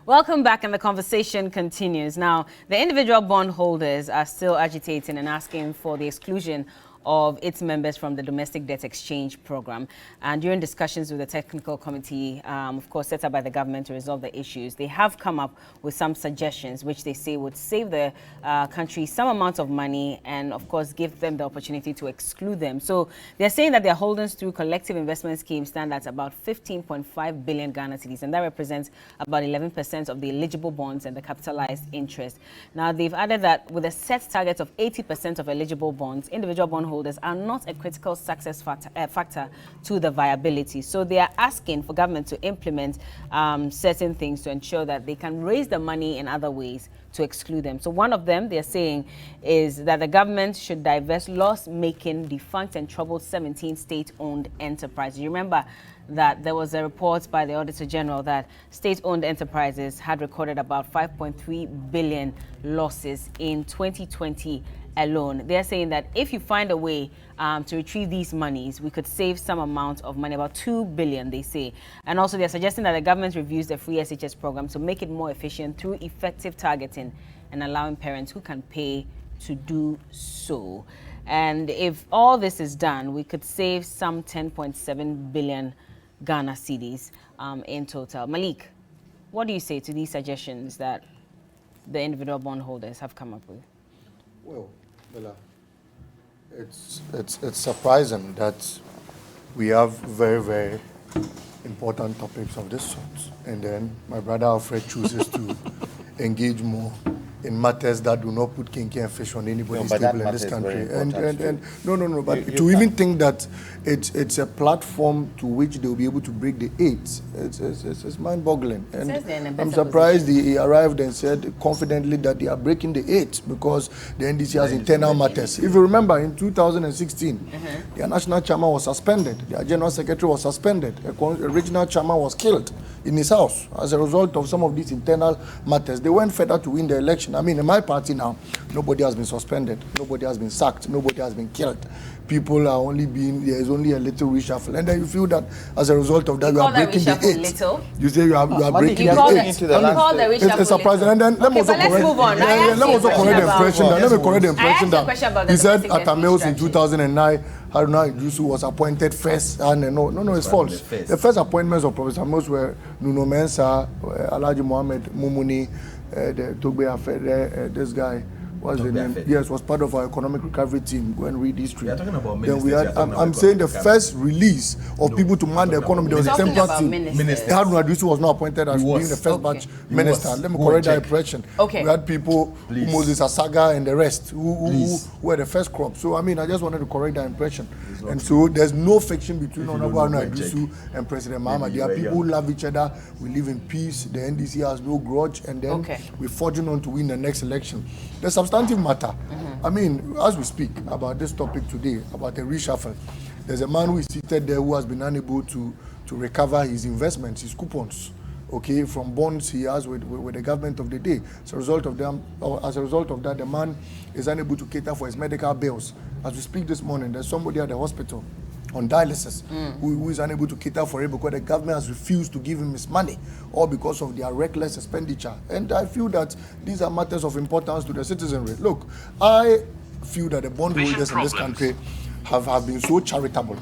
Welcome back, and the conversation continues. Now, the individual bondholders are still agitating and asking for the exclusion of its members from the domestic debt exchange program. And during discussions with the technical committee, of course, set up by the government to resolve the issues, they have come up with some suggestions which they say would save the country some amount of money and, of course, give them the opportunity to exclude them. So they're saying that their holdings through collective investment schemes stand at about 15.5 billion Ghana cedis, and that represents about 11% of the eligible bonds and the capitalized interest. Now, they've added that with a set target of 80% of eligible bonds, individual bondholders are not a critical success factor to the viability. So they are asking for government to implement certain things to ensure that they can raise the money in other ways to exclude them. So one of them, they're saying, is that the government should divest loss-making, defunct and troubled 17 state-owned enterprises. You remember that there was a report by the Auditor General that state-owned enterprises had recorded about 5.3 billion losses in 2020 alone. They're saying that if you find a way to retrieve these monies, we could save some amount of money, about 2 billion, they say. And also they're suggesting that the government reviews the free SHS program to make it more efficient through effective targeting and allowing parents who can pay to do so. And if all this is done, we could save some 10.7 billion Ghana cedis in total. Malik, what do you say to these suggestions that the individual bondholders have come up with? Well, Bella, it's surprising that we have very, very important topics of this sort, and then my brother Alfred chooses to engage more in matters that do not put kinky and fish on anybody's table in this country. And no, but to even think that it's a platform to which they'll be able to break the eight, it's mind-boggling. And I'm surprised they arrived and said confidently that they are breaking the eight because the NDC has internal matters. If you remember, in 2016, their national chairman was suspended, their general secretary was suspended, a regional chairman was killed in his house as a result of some of these internal matters. They went further to win the election. I mean, in my party now, nobody has been suspended, nobody has been sacked, nobody has been killed. People are only being, there is only a little reshuffle. And then you feel that as a result of that, you are breaking the eight. Little? You say you are breaking the eight. It's surprising. And then let me also correct the impression that, he said at Amels in 2009, Haruna Idrisu was appointed first. And no, it's false. The first appointments of Professor Amels were Nuno Mensah, Alhaji Mohammed Mumuni, the Togbe Afede, this guy. What's the name? Yes, was part of our economic recovery team. Go and read history. You're talking about ministers. Then we had, I'm saying the first release of people to man the economy, there was a temporary team. Haruna Idrisu was not appointed as being the first batch minister. Let me correct that impression. We had people, Moses Asaga and the rest, who were the first crop. So, I mean, I just wanted to correct that impression. And so, there's no friction between Honorable Haruna Idrisu and President Mahama. There are people who love each other. We live in peace. The NDC has no grudge. And then we're forging on to win the next election. The substantive matter. I mean, as we speak about this topic today, about the reshuffle, there's a man who is seated there who has been unable to recover his investments, his coupons, from bonds he has with the government of the day. As a result of that, the man is unable to cater for his medical bills. As we speak this morning, there's somebody at the hospital on dialysis who is unable to cater for it because the government has refused to give him his money, or because of their reckless expenditure. And I feel that these are matters of importance to the citizenry. Look, I feel that the bondholders in this country have been so charitable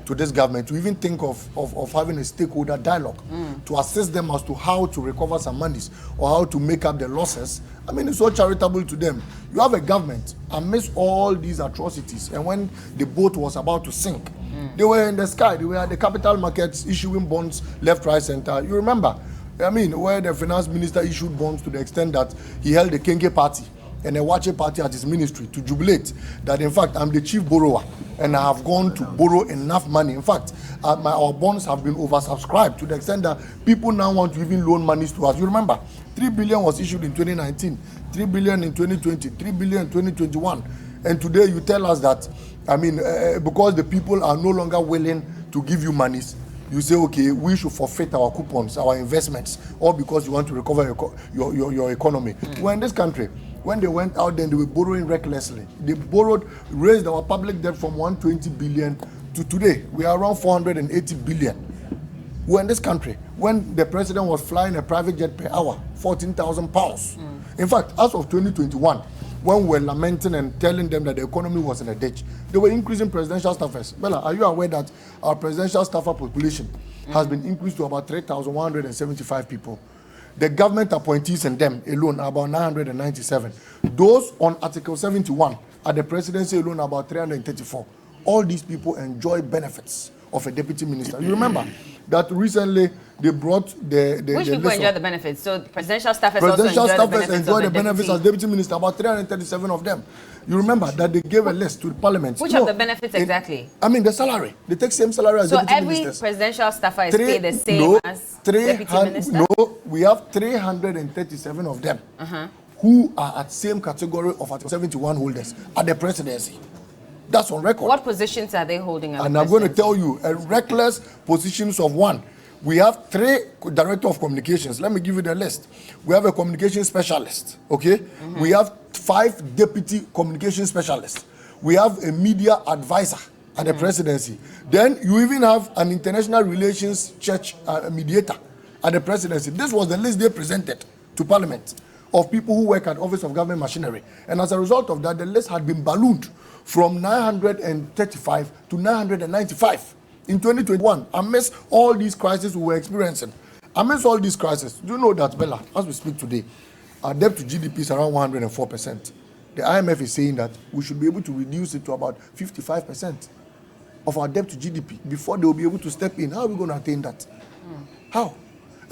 to this government to even think of having a stakeholder dialogue to assist them as to how to recover some monies or how to make up the losses. I mean, it's so charitable to them. You have a government amidst all these atrocities, and when the boat was about to sink, they were in the sky, they were at the capital markets issuing bonds left, right, center. You remember, I mean, where the finance minister issued bonds to the extent that he held the Kenke party and a Wache party at his ministry to jubilate that, in fact, I'm the chief borrower and I have gone to borrow enough money. In fact, our bonds have been oversubscribed to the extent that people now want to even loan monies to us. You remember, 3 billion was issued in 2019, 3 billion in 2020, 3 billion in 2021. And today you tell us that, I mean, because the people are no longer willing to give you monies, you say, okay, we should forfeit our coupons, our investments, all because you want to recover your economy. We're in this country. When they went out there, they were borrowing recklessly. They raised our public debt from 120 billion to today. We are around 480 billion. were in this country when the president was flying a private jet per hour, £14,000. In fact, as of 2021, when we were lamenting and telling them that the economy was in a ditch, they were increasing presidential staffers. Bella, are you aware that our presidential staffer population has been increased to about 3,175 people? The government appointees and them alone are about 997. Those on Article 71 at the presidency alone are about 334. All these people enjoy benefits of a deputy minister. You remember that recently they brought the Which people enjoy the benefits? So presidential staffers enjoy the benefits as deputy minister, about 337 of them. You remember that they gave a list to the parliament. Which of the benefits exactly? I mean the salary. They take same salary as deputy ministers. So every presidential staffer is paid the same as deputy minister? No, we have 337 of them who are at same category of Article 71 holders at the presidency. That's on record. What positions are they holding at And I'm going to tell you, a reckless positions of one. We have 3 director of communications. Let me give you the list. We have a communication specialist, okay? We have 5 deputy communication specialists. We have a media advisor at the presidency. Then you even have an international relations church mediator at the presidency. This was the list they presented to parliament of people who work at Office of Government Machinery. And as a result of that, the list had been ballooned from 935 to 995 in 2021, amidst all these crises we were experiencing. Amidst all these crises, do you know that, Bella, as we speak today, our debt to GDP is around 104%. The IMF is saying that we should be able to reduce it to about 55% of our debt to GDP before they will be able to step in. How are we going to attain that? How?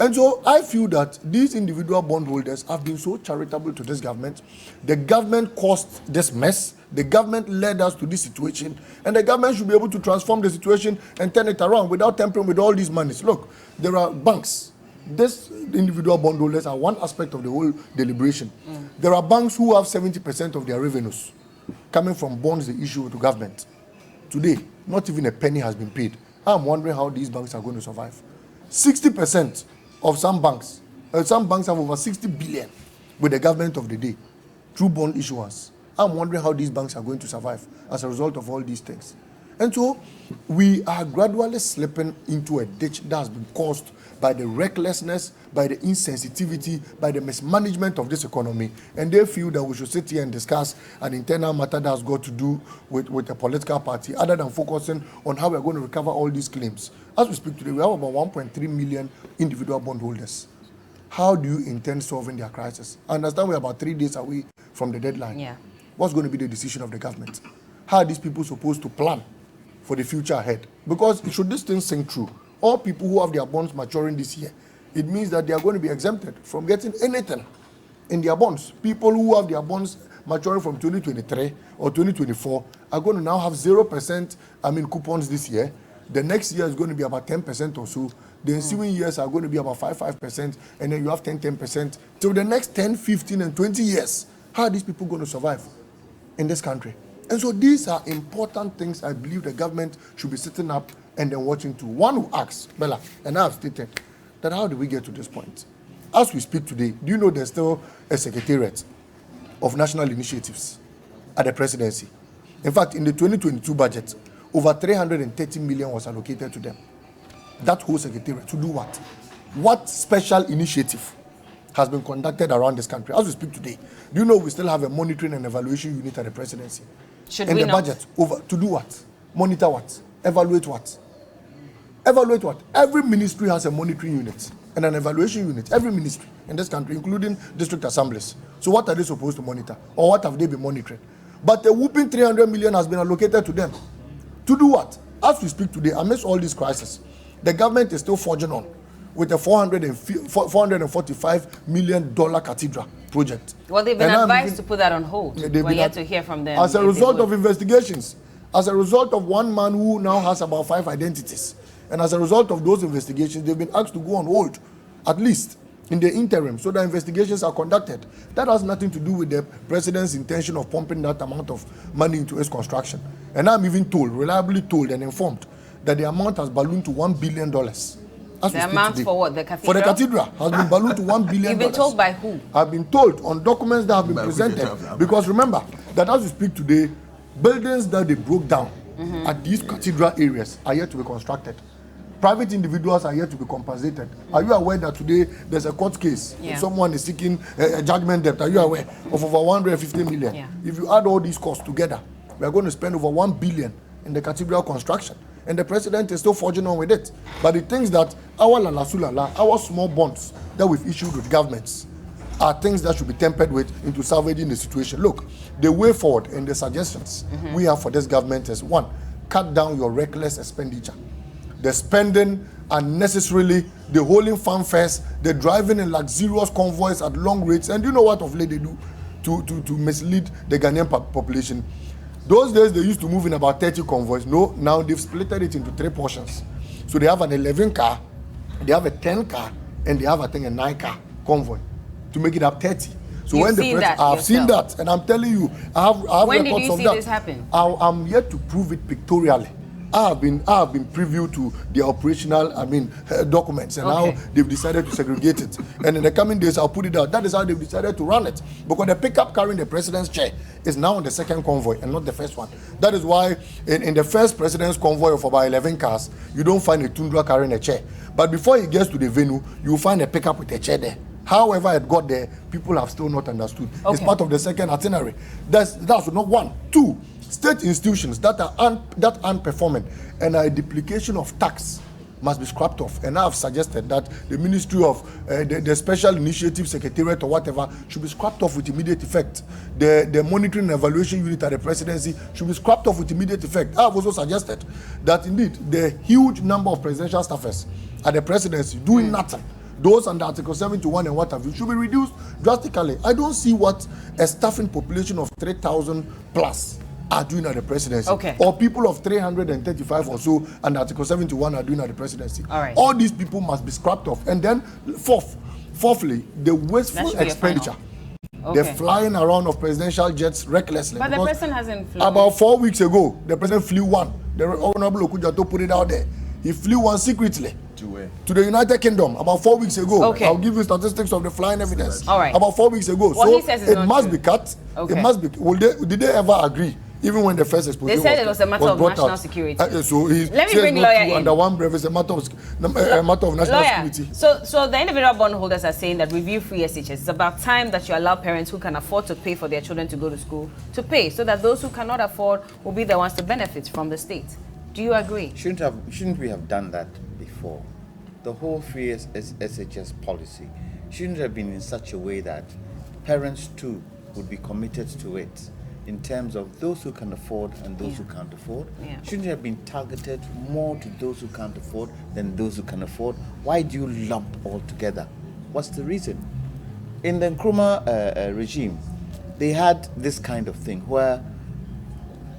And so I feel that these individual bondholders have been so charitable to this government. The government caused this mess. The government led us to this situation. And the government should be able to transform the situation and turn it around without tampering with all these monies. Look, there are banks. These individual bondholders are one aspect of the whole deliberation. There are banks who have 70% of their revenues coming from bonds they issue to government. Today, not even a penny has been paid. I'm wondering how these banks are going to survive. 60% of some banks have over 60 billion with the government of the day through bond issuance. I'm wondering how these banks are going to survive as a result of all these things. And so we are gradually slipping into a ditch that has been caused by the recklessness, by the insensitivity, by the mismanagement of this economy. And they feel that we should sit here and discuss an internal matter that has got to do with a political party, other than focusing on how we're going to recover all these claims. As we speak today, we have about 1.3 million individual bondholders. How do you intend solving their crisis? I understand we're about 3 days away from the deadline. Yeah. What's going to be the decision of the government? How are these people supposed to plan for the future ahead? Because should this thing sink through, all people who have their bonds maturing this year, it means that they are going to be exempted from getting anything in their bonds. People who have their bonds maturing from 2023 or 2024 are going to now have 0%, coupons this year. The next year is going to be about 10% or so. The ensuing years are going to be about 5%, and then you have 10%. Till the next 10, 15, and 20 years, how are these people going to survive in this country? And so these are important things I believe the government should be sitting up and then watching to. One who asks, Bella, and I have stated that how do we get to this point? As we speak today, do you know there's still a secretariat of national initiatives at the presidency? In fact, in the 2022 budget, over 330 million was allocated to them. That whole secretariat, to do what? What special initiative has been conducted around this country? As we speak today, do you know we still have a monitoring and evaluation unit at the presidency? Should we not? Budget, to do what? Monitor what? Evaluate what? Evaluate what? Every ministry has a monitoring unit and an evaluation unit. Every ministry in this country, including district assemblies. So what are they supposed to monitor? Or what have they been monitoring? But a whooping 300 million has been allocated to them. To do what? As we speak today, amidst all these crises, the government is still forging on with a $445 million cathedral project. Well, they've been advised to put that on hold. We're yet to hear from them. As a result of investigations, as a result of one man who now has about 5 identities, and as a result of those investigations, they've been asked to go on hold, at least in the interim, so that investigations are conducted. That has nothing to do with the president's intention of pumping that amount of money into its construction. And I'm even told, reliably told and informed, that the amount has ballooned to $1 billion. The amount for what? The cathedral? For the cathedral has been ballooned to $1 billion. You've been told by who? I've been told on documents that have been presented. Because remember, that as we speak today, buildings that they broke down at these cathedral areas are yet to be constructed. Private individuals are yet to be compensated. Are you aware that today there's a court case? Yeah. Someone is seeking a judgment debt. Are you aware of over 150 million? Yeah. If you add all these costs together, we are going to spend over 1 billion in the cathedral construction. And the president is still forging on with it. But he thinks that our lalasulala, our small bonds that we've issued with governments are things that should be tempered with into salvaging the situation. Look, the way forward and the suggestions we have for this government is, one, cut down your reckless expenditure. The spending unnecessarily, the holding fanfares, the driving in luxurious convoys at long rates, and you know what of late they do to mislead the Ghanaian population. Those days they used to move in about 30 convoys. No, now they've split it into 3 portions. So they have an 11 car, they have a 10 car, and they have, I think, a 9 car convoy to make it up 30. So You've when the seen that I've seen that, and I'm telling you, I have when reports did you of see that. this happen? I'm yet to prove it pictorially. I have been privy to the operational, documents, and Okay. how they've decided to segregate it. And in the coming days, I'll put it out. That is how they've decided to run it. Because the pickup carrying the president's chair is now on the second convoy and not the first one. That is why in the first president's convoy of about 11 cars, you don't find a Tundra carrying a chair. But before he gets to the venue, you find a pickup with a chair there. However it got there, people have still not understood. Okay. It's part of the second itinerary. That's not one. Two, state institutions that aren't performing and a duplication of tax must be scrapped off. And I have suggested that the Ministry of the Special Initiative Secretariat or whatever should be scrapped off with immediate effect. The Monitoring and Evaluation Unit at the Presidency should be scrapped off with immediate effect. I have also suggested that indeed the huge number of presidential staffers at the Presidency doing nothing, those under Article 71 and what have you, should be reduced drastically. I don't see what a staffing population of 3,000 plus are doing at the presidency. Okay. Or people of 335 or so under Article 71 are doing at the presidency. All right. All these people must be scrapped off. And then fourthly, the wasteful should be a expenditure. final. The Okay. flying around of presidential jets recklessly. But the Because president hasn't flown. about 4 weeks ago, the president flew one. The Honorable Okujato put it out there. He flew one secretly. To where? To the United Kingdom about 4 weeks ago. Okay. I'll give you statistics of the flying evidence. All right. About 4 weeks ago. What So he says is it not must true. be cut. Okay. It must be. Did they ever agree? Even when the first exposition They said it was a matter of brought national out. security. So he Let me says bring not lawyer true in. under one breath. It's a matter of national Lawyer, security. so the individual bondholders are saying that review free SHS. It's about time that you allow parents who can afford to pay for their children to go to school to pay, so that those who cannot afford will be the ones to benefit from the state. Do you agree? Shouldn't we have done that before? The whole free SHS policy shouldn't have been in such a way that parents too would be committed to it, in terms of those who can afford and those who can't afford. Yeah. Shouldn't it have been targeted more to those who can't afford than those who can afford? Why do you lump all together? What's the reason? In the Nkrumah regime, they had this kind of thing where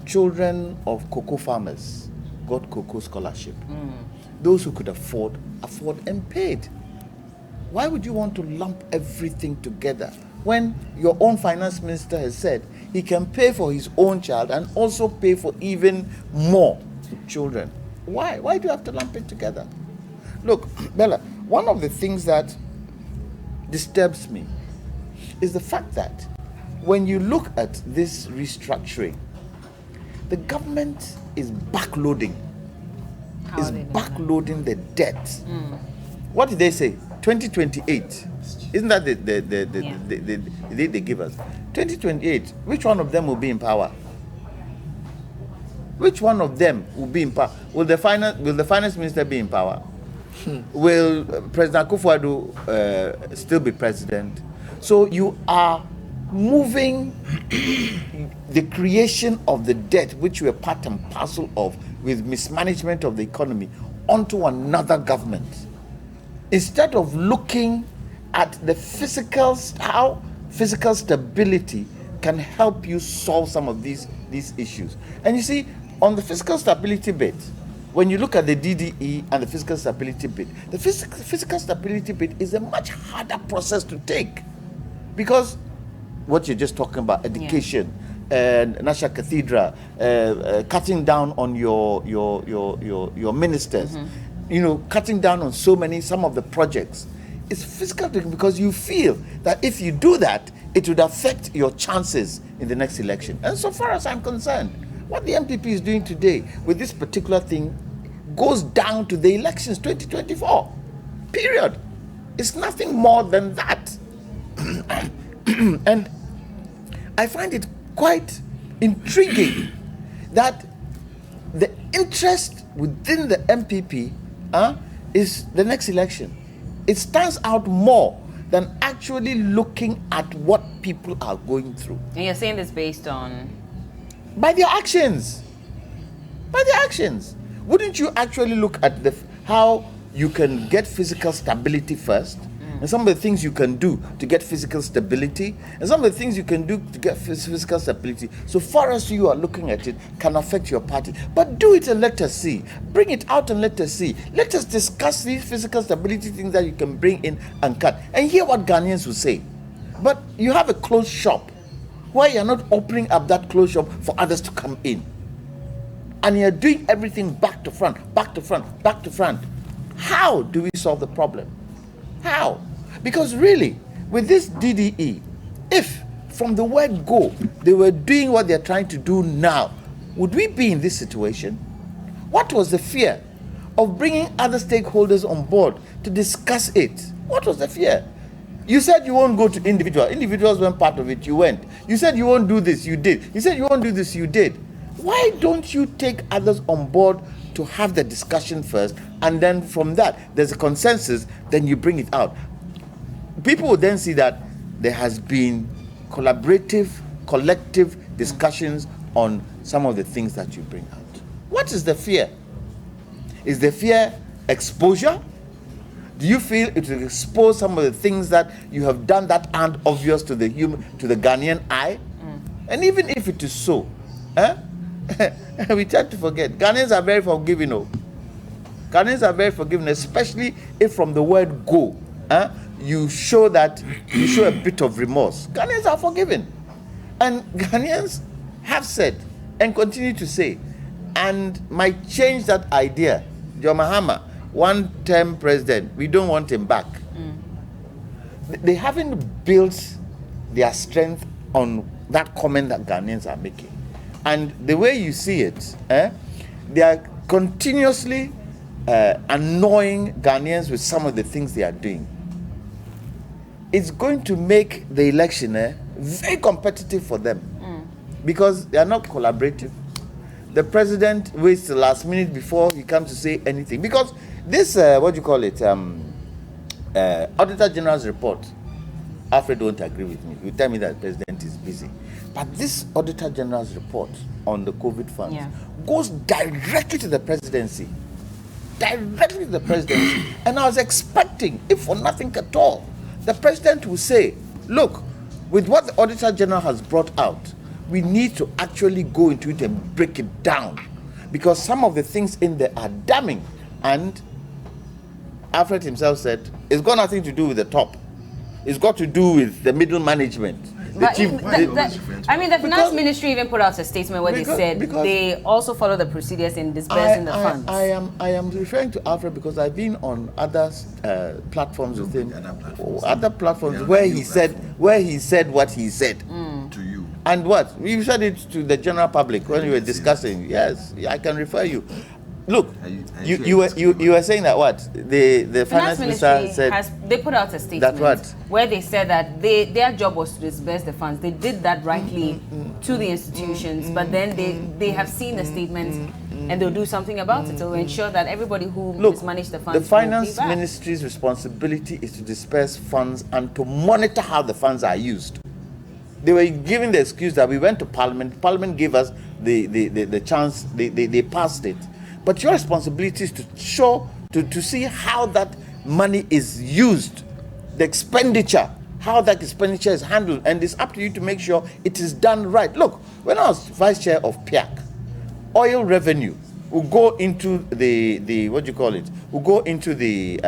children of cocoa farmers got cocoa scholarship. Those who could afford and paid. Why would you want to lump everything together when your own finance minister has said he can pay for his own child and also pay for even more children? Why? Why do you have to lump it together? Look, Bella, one of the things that disturbs me is the fact that when you look at this restructuring, the government is backloading. How are they doing that? Backloading the debt. What did they say? 2028. Isn't that the date they give us? 2028. Which one of them will be in power? Which one of them will be in power? Will the finance minister be in power? Will President Akufo-Addo still be president? So you are moving the creation of the debt, which we are part and parcel of with mismanagement of the economy, onto another government, instead of looking at the how physical stability can help you solve some of these issues. And you see, on the fiscal stability bit, when you look at the DDE and the fiscal stability bit, the fiscal stability bit is a much harder process to take, because what you're just talking about, education, National Cathedral, cutting down on your ministers, cutting down on some of the projects. It's fiscal because you feel that if you do that, it would affect your chances in the next election. And so far as I'm concerned, what the MPP is doing today with this particular thing goes down to the elections 2024. Period. It's nothing more than that. And I find it quite intriguing that the interest within the MPP is the next election. It stands out more than actually looking at what people are going through. And you're saying this based on? By their actions. By their actions. Wouldn't you actually look at how you can get physical stability first? And some of the things you can do to get physical stability, and some of the things you can do to get physical stability, so far as you are looking at it, can affect your party. But do it and let us see. Bring it out and let us see. Let us discuss these physical stability things that you can bring in and cut, and hear what Ghanaians will say. But you have a closed shop where you're not opening up that closed shop for others to come in. And you're doing everything back to front, back to front, back to front. How do we solve the problem? How? Because really, with this DDE, if from the word go, they were doing what they're trying to do now, would we be in this situation? What was the fear of bringing other stakeholders on board to discuss it? What was the fear? You said you won't go to individuals. Individuals weren't part of it, you went. You said you won't do this, you did. You said you won't do this, you did. Why don't you take others on board to have the discussion first, and then from that, there's a consensus, then you bring it out. People will then see that there has been collaborative, collective discussions on some of the things that you bring out. What is the fear? Is the fear exposure? Do you feel it will expose some of the things that you have done that aren't obvious to the Ghanaian eye? And even if it is so, we tend to forget. Ghanaians are very forgiving. Ghanaians are very forgiving, especially if from the word go, you show a bit of remorse. Ghanaians are forgiving. And Ghanaians have said and continue to say, and might change that idea. John Mahama, one-term president, we don't want him back. They haven't built their strength on that comment that Ghanaians are making. And the way you see it, they are continuously annoying Ghanaians with some of the things they are doing. It's going to make the election very competitive for them because they are not collaborative. The president waits the last minute before he comes to say anything. Because this, Auditor General's report, Alfred won't agree with me. You tell me that the president is busy. But this Auditor General's report on the COVID funds goes directly to the presidency. Directly to the presidency. And I was expecting, if for nothing at all, the president will say, look, with what the Auditor General has brought out, we need to actually go into it and break it down. Because some of the things in there are damning. And Alfred himself said, it's got nothing to do with the top. It's got to do with the middle management. The finance ministry even put out a statement where they said they also follow the procedures in disbursing the funds. I am referring to Alfred because I've been on other platforms with him, other platforms where he said what he said to you. And what we said it to the general public when we were discussing. Yes, I can refer you. Look, you were saying that what the finance minister said. They put out a statement where they said that their job was to disburse the funds. They did that rightly to the institutions, but then they have seen the statement and they'll do something about it to ensure that everybody who mismanaged the funds. The finance ministry's responsibility is to disperse funds and to monitor how the funds are used. They were giving the excuse that we went to Parliament. Parliament gave us the chance. They passed it. But your responsibility is to show, to see how that money is used, the expenditure, how that expenditure is handled, and it's up to you to make sure it is done right. Look, when I was vice chair of PIAC, oil revenue will go into will go into the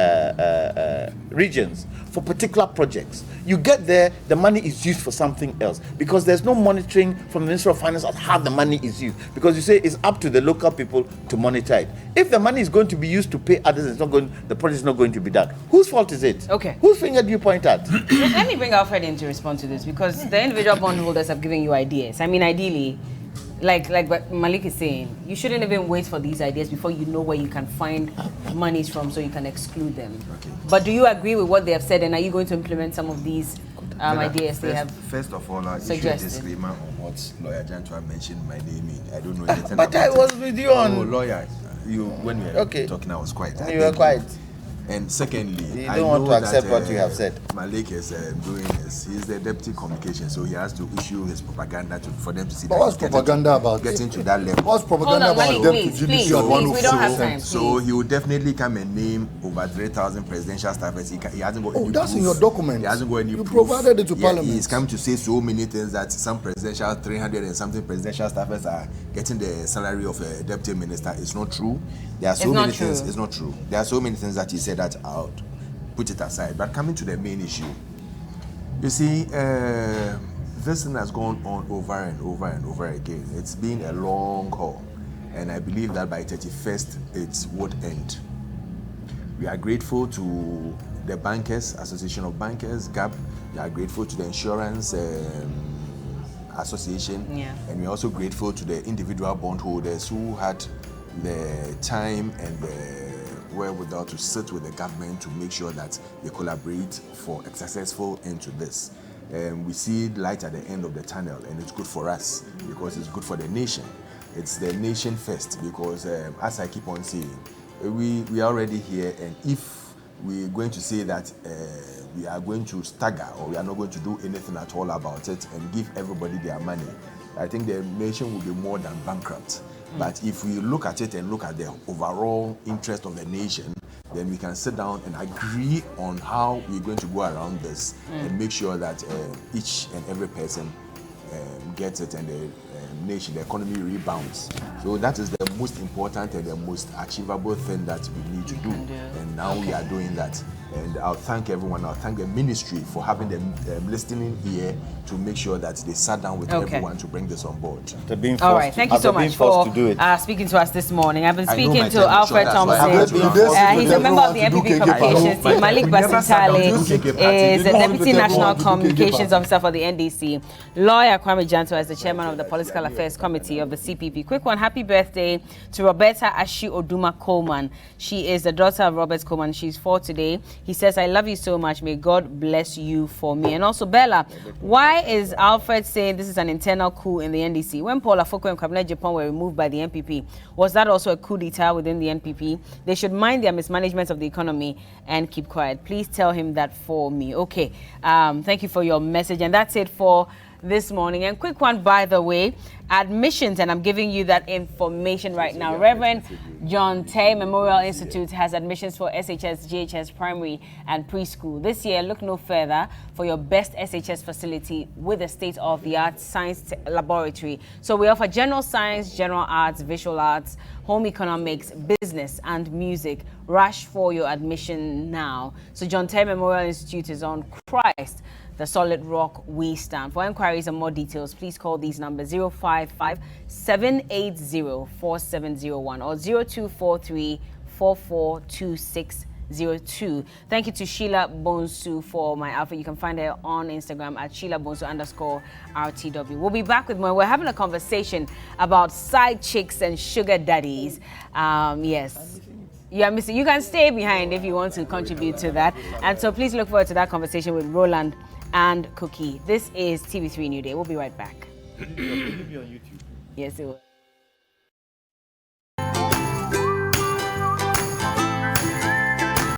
regions for particular projects. You get there, the money is used for something else because there's no monitoring from the Ministry of Finance of how the money is used, because you say it's up to the local people to monitor it. If the money is going to be used to pay others, the project is not going to be done. Whose fault is it? Okay. Whose finger do you point at? Let me bring Alfred in to respond to this, because the individual bondholders have given you ideas. I mean, ideally, like what Malik is saying, you shouldn't even wait for these ideas before you know where you can find monies from so you can exclude them. Okay. But do you agree with what they have said, and are you going to implement some of these ideas they have? First of all, I issue a suggested? disclaimer on what Lawyer Jantua mentioned my name in. I don't know anything But about I was with you on. Oh, lawyer, when you were talking, I was quiet. You were quiet. And secondly, You I don't want know to accept that, what you have said. Malik is doing this. He's the deputy communication, so he has to issue his propaganda for them to see. But what's propaganda about? Getting to that level. What's propaganda Hold on, about Malik, them to please, GBC at please, we don't have 104%? time. So he will definitely come and name over 3,000 presidential staffers. He hasn't got any That's in proof. your document. He hasn't got any You proof. provided it to Parliament. He's come to say so many things that some presidential 300 and something presidential staffers are getting the salary of a deputy minister. It's not true. There are so It's many not things. true. It's not true. There are so many things that he said that out. Put it aside. But coming to the main issue, you see, this thing has gone on over and over and over again. It's been a long haul, and I believe that by 31st it would end. We are grateful to the Bankers Association of Bankers, GAP. We are grateful to the Insurance Association, and we're also grateful to the individual bondholders who had the time and the wherewithal to sit with the government to make sure that they collaborate for a successful end to this. We see light at the end of the tunnel, and it's good for us because it's good for the nation. It's the nation first because, as I keep on saying, we are already here, and if we're going to say that we are going to stagger or we are not going to do anything at all about it and give everybody their money, I think the nation will be more than bankrupt. But if we look at it and look at the overall interest of the nation, then we can sit down and agree on how we're going to go around this and make sure that each and every person gets it and the nation, the economy rebounds. So that is the most important and the most achievable thing that we need to do. And now we are doing that. And I'll thank everyone. I'll thank the ministry for having them listening here to make sure that they sat down with everyone to bring this on board. All right, thank you so much for speaking to us this morning. I've been speaking to Alfred Thompson. He's a member of the MPP Communications team. Malik Basitale is the Deputy National Communications Officer for the NDC. Lawyer Kwame Janto is the Chairman of the Political Affairs Committee of the CPP. Quick one, happy birthday to Roberta Ashi Oduma Coleman. She is the daughter of Robert Coleman. She's 4 today. He says, I love you so much. May God bless you for me. And also, Bella, why is Alfred saying this is an internal coup in the NDC? When Paul Afoko and Cabinet Japan were removed by the NPP, was that also a coup d'etat within the NPP? They should mind their mismanagement of the economy and keep quiet. Please tell him that for me. Okay. Thank you for your message. And that's it for this morning. And quick one, by the way, admissions, and I'm giving you that information right now. Reverend John Tay Memorial Institute has admissions for SHS, GHS, primary and preschool. This year, look no further for your best SHS facility with a state-of-the-art science laboratory. So we offer general science, general arts, visual arts, home economics, business and music. Rush for your admission now. So John Tay Memorial Institute is on Christ, the solid rock we stand. For inquiries and more details, please call these numbers 055-780-4701 or 0243-442602. Thank you to Sheila Bonsu for my outfit. You can find her on Instagram at SheilaBonsu_RTW. We'll be back with more. We're having a conversation about side chicks and sugar daddies. Yes. You are missing. You can stay behind if you want to contribute to that. And so please look forward to that conversation with Roland and Cookie. This is TV3 New Day. We'll be right back. Yes, it will.